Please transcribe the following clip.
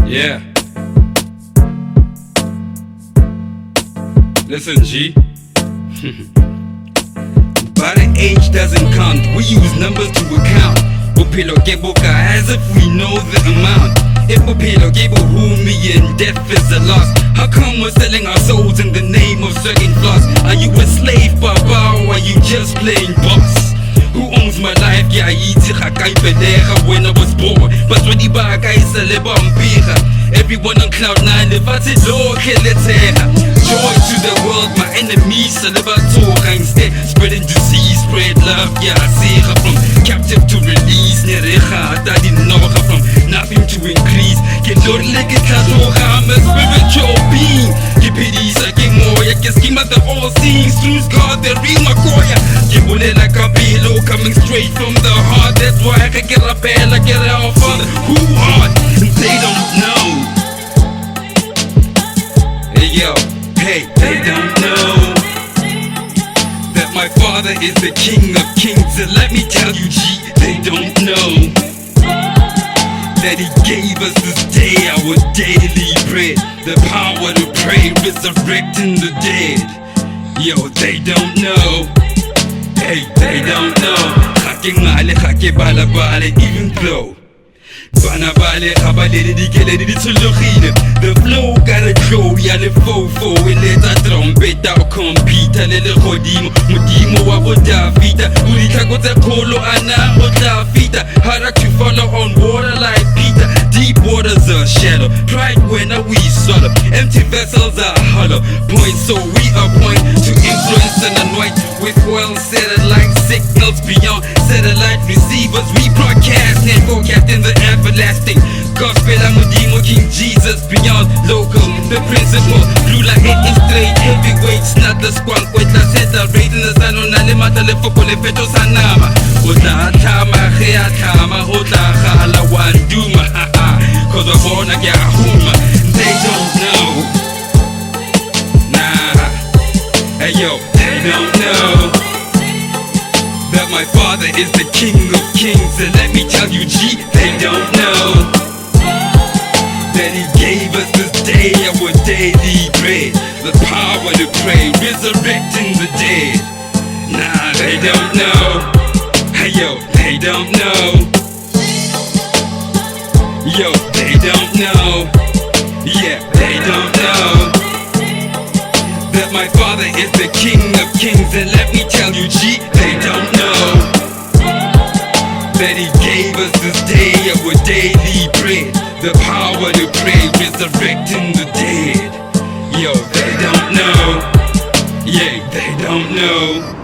Yeah. Listen, G. But the age doesn't count, we use numbers to account. Bophelo ke boka as if we know the amount. If bophelo ke bohumi and death is a loss, how come we're selling our souls in the name of certain flaws? Are you a slave, Baba, or are you just playing boss? Who owns my life? Yeah, when I was born. But when you back, I everyone on cloud nine, if I said Lord, joy to the world, my enemies, instead spreading disease, spread love. Yeah, I see her from captive to release. I didn't know her from nothing to increase. I'm a spiritual being. Give peace, I get more. I can scheme at the all things. Through God, there is my koya. Give like a pillow coming straight from the heart. That's why I can get a bell, I get our Father. Who are they? Don't know. Hey yo, hey, they don't know that my Father is the King of Kings. And let me tell you, G, they don't know that He gave us this day our daily bread, the power to pray, resurrecting the dead. Yo, they don't know. Hey, they don't know. Hake bala bala, even flow. Bana bale khabale di kele di tsulogile. The flow gotta go, ya le fofo e letsa trompeta o compete le le godimo modimo wa bo Davida o di tlhakotse kholo ana o tla fita. Hard to follow on water like Peter. Deep waters are shallow, pride when we swallow. Empty vessels are hollow. Point, so we are point to influence and anoint with oil satellite signals beyond satellite receivers. We broadcast and forecast in the everlasting gospel. I'm a demon, King Jesus beyond local. The principle, blue like hitting straight heavyweights, not the squank with the center. Raising the sun on the matter, the focal effect of Sanama. Ota Tama, Hea Tama, Hota Hala Wanduma, cause we're born again. They don't know. Nah, hey yo, they don't know that my Father is the King of Kings. And let me tell you, G, they don't know that He gave us this day our daily bread, the power to pray, resurrecting the dead. Nah, they don't know. Hey yo, they don't know. Yo, they don't know. Yeah, they don't know that my Father is the King of Kings. And let me tell you, G, they don't know that He gave us this day our daily bread, the power to pray, resurrecting the dead. Yo, they don't know. Yeah, they don't know.